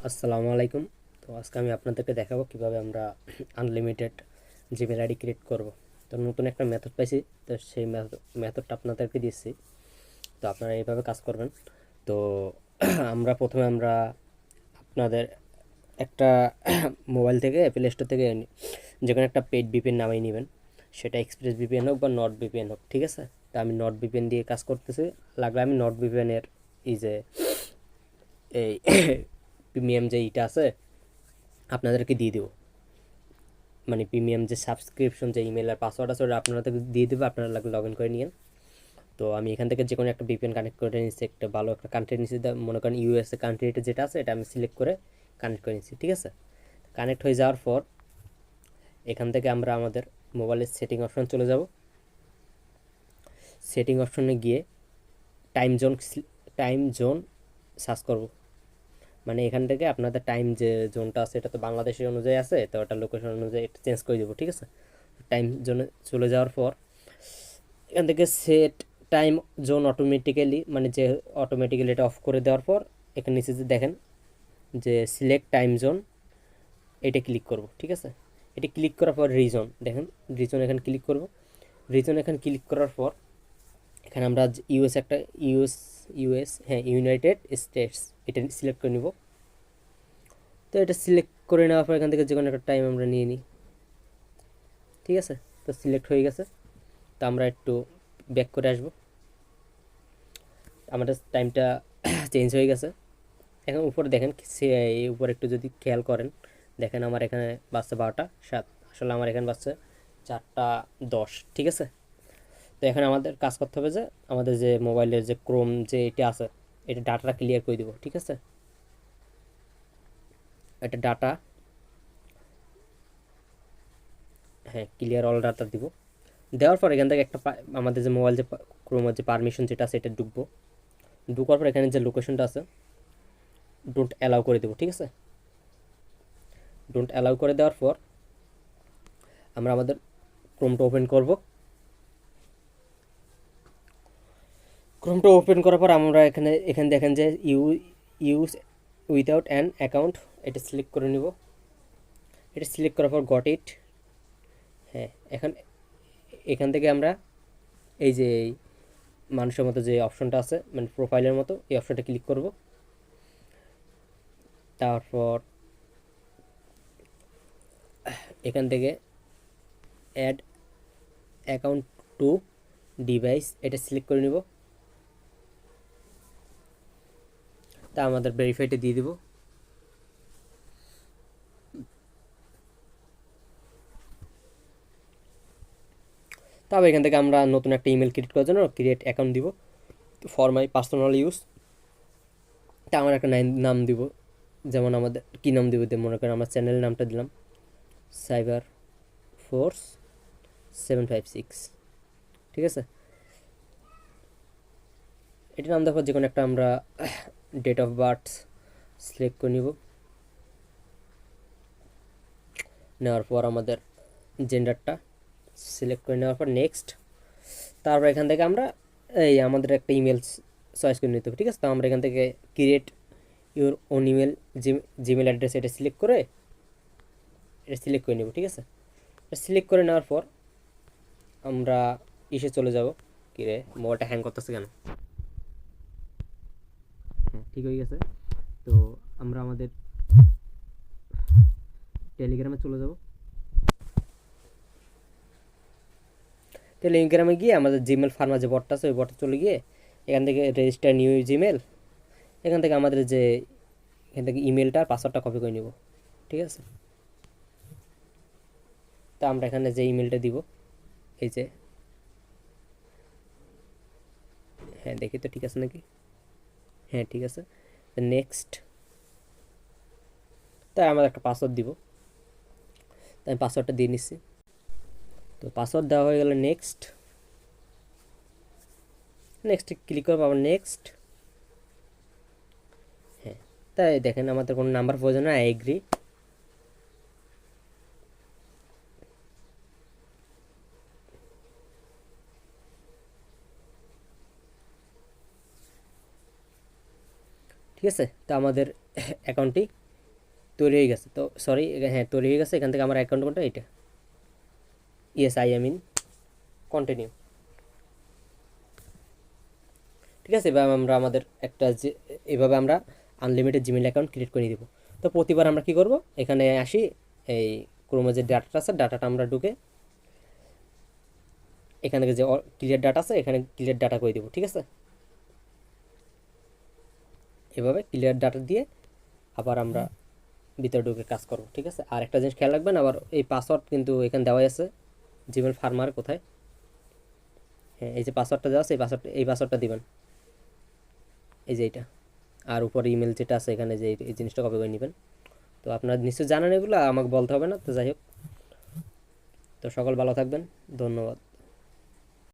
আসসালামু আলাইকুম। তো আজকে আমি আপনাদেরকে দেখাবো কিভাবে আমরা আনলিমিটেড জিমেল আইডি ক্রিয়েট করব। তো নতুন একটা মেথড পাইছি, তো সেই মেথডটা আপনাদেরকে দিচ্ছি। তো আপনারা এইভাবে কাজ করবেন। তো প্রথমে আমরা আপনাদের একটা মোবাইল থেকে প্লে স্টোর থেকে যে কোনো একটা পেড ভিপিএন নামিয়ে নেবেন। সেটা এক্সপ্রেস ভিপিএন হোক বা নর্ড ভিপিএন হোক, ঠিক আছে? তো আমি নর্ড ভিপিএন দিয়ে কাজ করতেছি। লাগলে আমি নর্ড ভিপিএনের যে এই প্রিমিয়াম যে ইটা আছে আপনাদেরকে দিয়ে দেবো। মানে প্রিমিয়াম যে সাবস্ক্রিপশন যে ইমেল আর পাসওয়ার্ড আছে ওটা আপনাদেরকে দিয়ে দেবো, আপনারা লগ ইন করে নিন। তো আমি এখান থেকে যে কোনো একটা ভিপিএন কানেক্ট করে নিচ্ছি, একটা ভালো একটা কান্ট্রি নিচ্ছি, মনে করেন ইউএসএ কান্ট্রিটা যেটা আছে এটা আমি সিলেক্ট করে কানেক্ট করে নিচ্ছি, ঠিক আছে? কানেক্ট হয়ে যাওয়ার পর এখান থেকে আমরা আমাদের মোবাইলের সেটিং অপশন চলে যাব। সেটিং অপশনে গিয়ে time zone time zone search করব। মানে এখান থেকে আপনাদের টাইম যে জোনটা আছে এটা তো বাংলাদেশের অনুযায়ী আছে, তো ওটা লোকেশন অনুযায়ী এটা চেঞ্জ করে দেবো, ঠিক আছে? টাইম জোনে চলে যাওয়ার পর এখান থেকে সেট টাইম জোন অটোমেটিক্যালি, মানে যে অটোমেটিক্যালি এটা অফ করে দেওয়ার পর এখানে নিচে যে দেখেন যে সিলেক্ট টাইম জোন, এটা ক্লিক করব, ঠিক আছে? এটা ক্লিক করার পর রিজন, দেখেন রিজন এখানে ক্লিক করব। রিজন এখানে ক্লিক করার পর এখানে আমরা ইউএস একটা ইউএস হ্যাঁ ইউনাইটেড স্টেটস এটা সিলেক্ট করে নিব। তো এটা সিলেক্ট করে নেওয়ার পর এখান থেকে যে কোনো একটা টাইম আমরা নিয়ে নিই, ঠিক আছে? তো সিলেক্ট হয়ে গেছে। তো আমরা একটু ব্যাক করে আসব। আমাদের টাইমটা চেঞ্জ হয়ে গেছে। এখন উপরে দেখেন সে উপরে একটু যদি খেয়াল করেন, দেখেন আমার এখানে বাজছে 12টা 7, আসলে আমার এখানে বাজছে 4টা 10, ঠিক আছে? তো এখন আমাদের কাজ করতে হবে যে আমাদের যে মোবাইলের যে ক্রোম যে এটা আছে এটা ডাটাটা ক্লিয়ার করে দিব, ঠিক আছে? এটা ডাটা, হ্যাঁ ক্লিয়ার অল ডাটা দিব। দেওয়ার পর এখান থেকে একটা আমাদের যে মোবাইল যে ক্রোমের যে পারমিশন যেটা আছে এটা ঢুকবো। ঢুকার পর এখানে যে লোকেশনটা আছে ডোন্ট অ্যালাউ করে দেবো, ঠিক আছে? ডোন্ট অ্যালাউ করে দেওয়ার পর আমরা আমাদের ক্রোমটা ওপেন করব। ক্রোমটা ওপেন করার পর আমরা এখানে দেখেন যে ইউজ উইদাউট অ্যান অ্যাকাউন্ট, এটা সিলেক্ট করে নিব। এটা সিলেক্ট করার পর গট ইট, হ্যাঁ এখন এখান থেকে আমরা এই যে মানুষের মতো যে অপশনটা আছে মানে প্রোফাইলের মতো এই অপশনটা ক্লিক করব। তারপর এখান থেকে অ্যাড অ্যাকাউন্ট টু ডিভাইস এটা সিলেক্ট করে নিব। তা আমাদের ভেরিফাইটা দিয়ে দিব। তারপর এখান থেকে আমরা নতুন একটা ইমেল ক্রিয়েট করার জন্য ক্রিয়েট অ্যাকাউন্ট দিব ফর মাই পার্সোনাল ইউজ। তা আমার একটা নাম দিব, যেমন আমাদের কী নাম দিব, মনে করেন আমার চ্যানেলের নামটা দিলাম সাইবার ফোর্স 756, ঠিক আছে? এটা নাম দেওয়ার পর যে কোনো একটা আমরা ডেট অফ বার্থ সিলেক্ট করে নিব। নেওয়ার পর আমাদের জেন্ডারটা সিলেক্ট করে নেওয়ার পর নেক্সট। তারপর এখান থেকে আমরা এই আমাদের একটা ইমেল চয়েস করে নিতে হবে, ঠিক আছে? তো আমরা এখান থেকে create your own email Gmail address এটা সিলেক্ট করে নেব, ঠিক আছে? এটা সিলেক্ট করে নেওয়ার পর আমরা চলে যাব। কিরে মোবাইলটা হ্যাং করতেছে কেন? হ্যাঁ ঠিক হয়ে গেছে। তো আমরা আমাদের টেলিগ্রামে চলে যাব। টেলিগ্রামে গিয়ে আমাদের জিমেল ফার্মা যে বটটা আছে ওই বটটা চলে গিয়ে এখান থেকে রেজিস্টার নিউ জিমেল, এখান থেকে আমাদের যে এখান থেকে ইমেলটা আর পাসওয়ার্ডটা কপি করে নিব, ঠিক আছে? তা আমরা এখানে যে ইমেলটা দিব এই যে, হ্যাঁ দেখি তো ঠিক আছে নাকি, হ্যাঁ ঠিক আছে। নেক্সট, তাই আমাদের একটা পাসওয়ার্ড দিব, তাই আমি পাসওয়ার্ডটা দিয়ে নিচ্ছি। তো পাসওয়ার্ড দেওয়া হয়ে গেলে নেক্সট, নেক্সট ক্লিক করবো আবার নেক্সট। হ্যাঁ তাই দেখেন আমাদের কোনো নাম্বার প্রয়োজন না, এগ্রি। ঠিক আছে, তো আমাদের অ্যাকাউন্টটি তৈরি হয়ে গেছে, তো সরি, হ্যাঁ তৈরি হয়ে গেছে। এখান থেকে আমার অ্যাকাউন্ট কোনটা, এটা, yes I am in, continue. ঠিক আছে, এবার আমরা আমাদের একটা যে এভাবে আমরা আনলিমিটেড জিমেইল অ্যাকাউন্ট ক্রিয়েট করে দেবো। তো প্রতিবার আমরা কি করব, এখানে আসি, এই ক্রোমে যে ডাটাটা আছে ডাটাটা আমরা ঢুকে এখান থেকে যে ক্লিয়ার ডাটা আছে এখানে ক্লিয়ার ডাটা করে দেবো। ঠিক আছে, এভাবে ক্লিয়ার ডাটা দিয়ে আবার আমরা ভিতরে ঢুকে কাজ করব। ঠিক আছে, আর একটা জিনিস খেয়াল রাখবেন, আবার এই পাসওয়ার্ড কিন্তু এখানে দেওয়াই আছে, জিমেল ফার্মার কোথায়, হ্যাঁ এই যে পাসওয়ার্ডটা দেওয়া আছে, এই পাসওয়ার্ডটা দিবেন, এই যে এইটা, আর উপরে ইমেল যেটা আছে এখানে যে এই জিনিসটা কপি করে নেবেন। তো আপনারা নিশ্চয়ই জানেন এগুলো, আমাকে বলতে হবে না। তো যাই হোক, তো সকল ভালো থাকবেন, ধন্যবাদ।